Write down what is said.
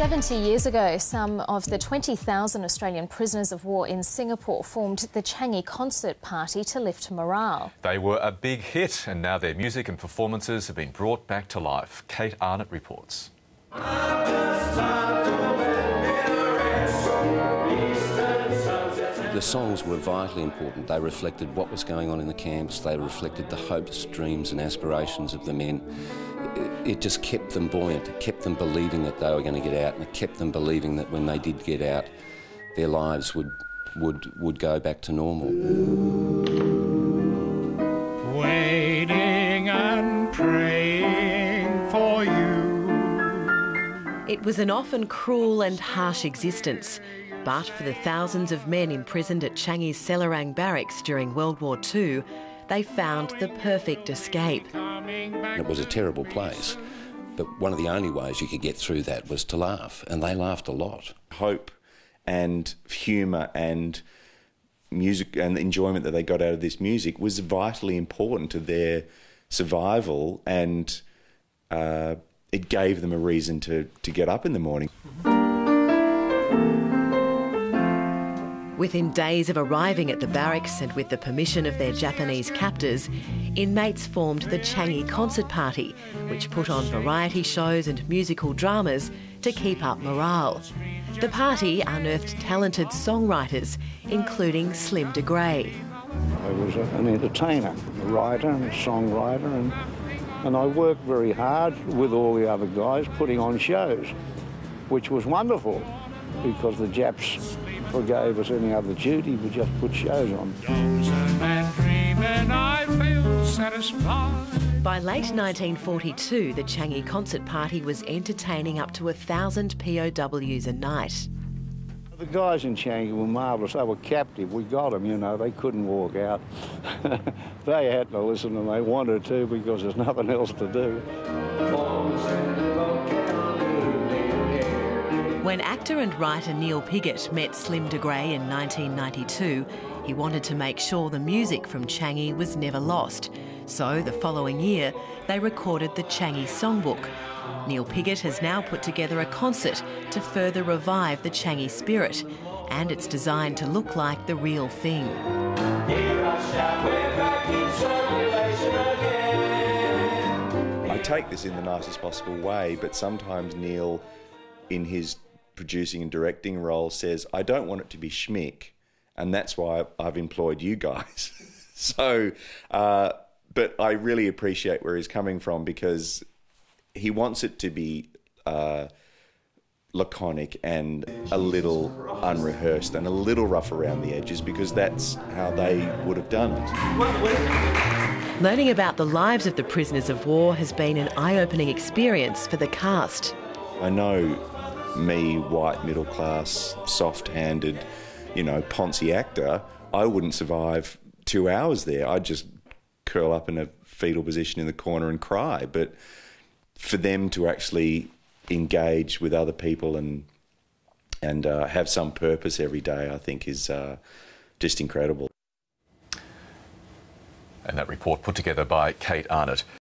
70 years ago, some of the 20,000 Australian prisoners of war in Singapore formed the Changi Concert Party to lift morale. They were a big hit, and now their music and performances have been brought back to life. Kate Arnott reports. The songs were vitally important. They reflected what was going on in the camps. They reflected the hopes, dreams and aspirations of the men. It just kept them buoyant. It kept them believing that they were going to get out, and it kept them believing that when they did get out, their lives would go back to normal. Waiting and praying for you. It was an often cruel and harsh existence. But for the thousands of men imprisoned at Changi's Selarang barracks during World War II, they found the perfect escape. It was a terrible place, but one of the only ways you could get through that was to laugh, and they laughed a lot. Hope and humour and music and the enjoyment that they got out of this music was vitally important to their survival, and it gave them a reason to get up in the morning. Within days of arriving at the barracks and with the permission of their Japanese captors, inmates formed the Changi Concert Party, which put on variety shows and musical dramas to keep up morale. The party unearthed talented songwriters, including Slim de Grey. I was an entertainer, a writer and a songwriter, and I worked very hard with all the other guys putting on shows, which was wonderful because the Japs forgave us any other duty. We just put shows on. By late 1942, the Changi Concert Party was entertaining up to 1,000 POWs a night. The guys in Changi were marvellous. They were captive. We got them, you know. They couldn't walk out. They had to listen, and they wanted to because there's nothing else to do. When actor and writer Neil Piggott met Slim de Grey in 1992, he wanted to make sure the music from Changi was never lost. So the following year, they recorded the Changi Songbook. Neil Piggott has now put together a concert to further revive the Changi spirit, and it's designed to look like the real thing. I take this in the nicest possible way, but sometimes Neil, in his producing and directing role, says, I don't want it to be schmick, and that's why I've employed you guys. So, but I really appreciate where he's coming from, because he wants it to be laconic and a little unrehearsed and a little rough around the edges, because that's how they would have done it. Learning about the lives of the prisoners of war has been an eye-opening experience for the cast. I know me, white, middle-class, soft-handed, you know, poncy actor, I wouldn't survive 2 hours there. I'd just curl up in a fetal position in the corner and cry. But for them to actually engage with other people and have some purpose every day, I think is just incredible. And that report put together by Kate Arnott.